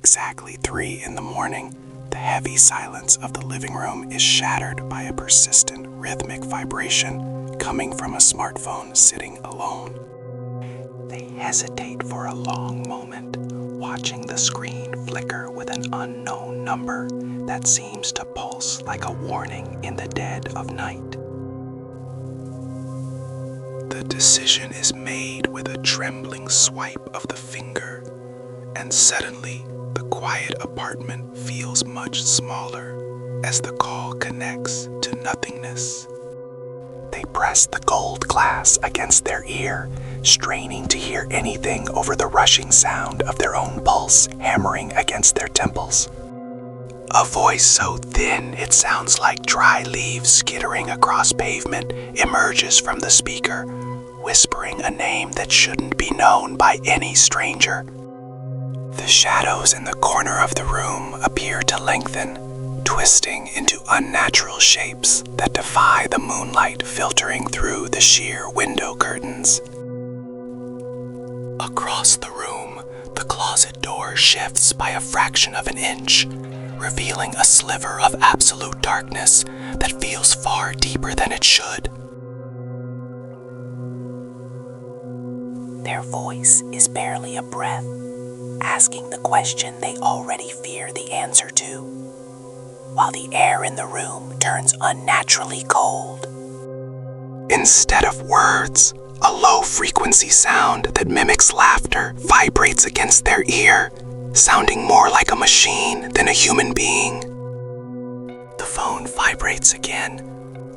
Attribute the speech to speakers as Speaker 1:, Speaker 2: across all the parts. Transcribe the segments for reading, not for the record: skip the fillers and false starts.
Speaker 1: exactly 3 in the morning, the heavy silence of the living room is shattered by a persistent rhythmic vibration coming from a smartphone sitting alone. They hesitate for a long moment, watching the screen flicker with an unknown number that seems to pulse like a warning in the dead of night. The decision is made with a trembling swipe of the finger, and suddenly the quiet apartment feels much smaller as the call connects to nothingness. They press the gold glass against their ear, straining to hear anything over the rushing sound of their own pulse hammering against their temples. A voice so thin it sounds like dry leaves skittering across pavement emerges from the speaker, whispering a name that shouldn't be known by any stranger. The shadows in the corner of the room appear to lengthen, twisting into unnatural shapes that defy the moonlight filtering through the sheer window curtains. Across the room, the closet door shifts by a fraction of an inch, revealing a sliver of absolute darkness that feels far deeper than it should.
Speaker 2: Their voice is barely a breath, asking the question they already fear the answer to, while the air in the room turns unnaturally cold.
Speaker 1: Instead of words, a low-frequency sound that mimics laughter vibrates against their ear, sounding more like a machine than a human being. The phone vibrates again,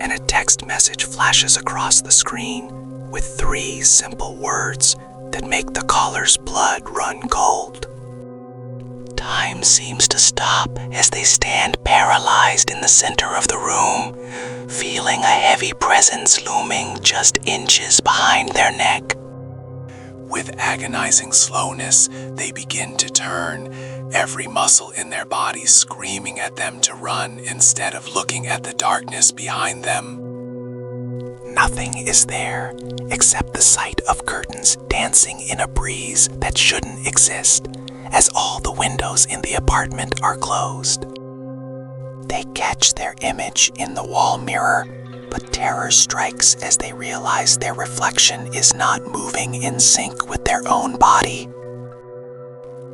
Speaker 1: and a text message flashes across the screen with 3 simple words that make the caller's blood run cold. Time seems to stop as they stand paralyzed in the center of the room, feeling a heavy presence looming just inches behind their neck. With agonizing slowness, they begin to turn, every muscle in their bodies screaming at them to run instead of looking at the darkness behind them. Nothing is there except the sight of curtains dancing in a breeze that shouldn't exist, as all the windows in the apartment are closed. They catch their image in the wall mirror, but terror strikes as they realize their reflection is not moving in sync with their own body.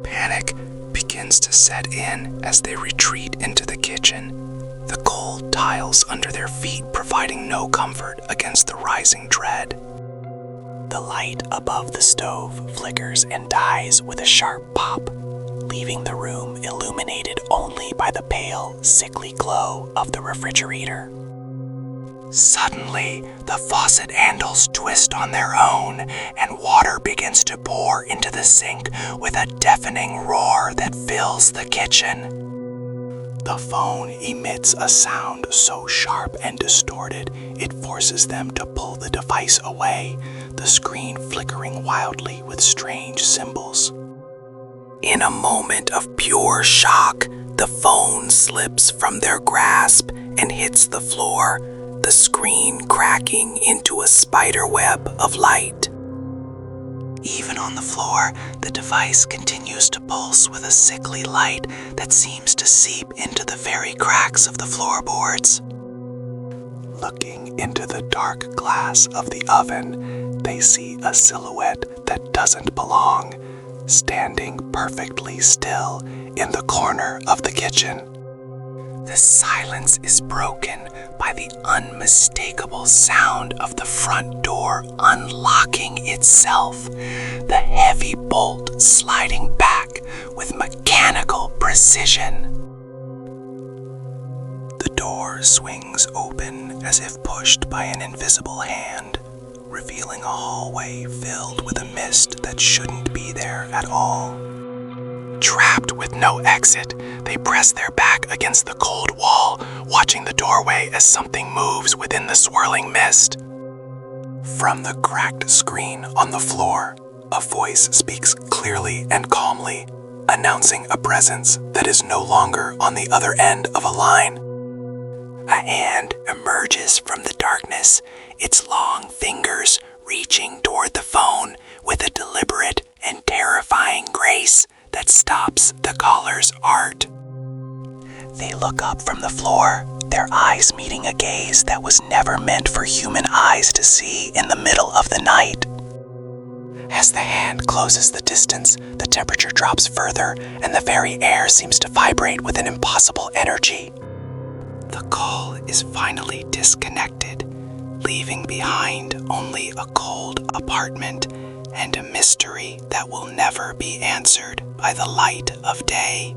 Speaker 1: Panic begins to set in as they retreat into the kitchen, the cold tiles under their feet providing no comfort against the rising dread. The light above the stove flickers and dies with a sharp pop, leaving the room illuminated only by the pale, sickly glow of the refrigerator. Suddenly, the faucet handles twist on their own, and water begins to pour into the sink with a deafening roar that fills the kitchen. The phone emits a sound so sharp and distorted it forces them to pull the device away, the screen flickering wildly with strange symbols. In a moment of pure shock, the phone slips from their grasp and hits the floor, the screen cracking into a spider web of light. Even on the floor, the device continues to pulse with a sickly light that seems to seep into the very cracks of the floorboards. Looking into the dark glass of the oven, they see a silhouette that doesn't belong, standing perfectly still in the corner of the kitchen. The silence is broken by the unmistakable sound of the front door unlocking itself, the heavy bolt sliding back with mechanical precision. The door swings open as if pushed by an invisible hand, revealing a hallway filled with a mist that shouldn't be there at all. Trapped with no exit, they press their back against the cold wall, watching the doorway as something moves within the swirling mist. From the cracked screen on the floor, a voice speaks clearly and calmly, announcing a presence that is no longer on the other end of a line. A hand emerges from the darkness, its long fingers reaching toward the phone with a deliberate and terrifying grace that stops the caller's art.
Speaker 2: They look up from the floor, their eyes meeting a gaze that was never meant for human eyes to see in the middle of the night. As the hand closes the distance, the temperature drops further, and the very air seems to vibrate with an impossible energy.
Speaker 1: The call is finally disconnected, leaving behind only a cold apartment and a mystery that will never be answered by the light of day.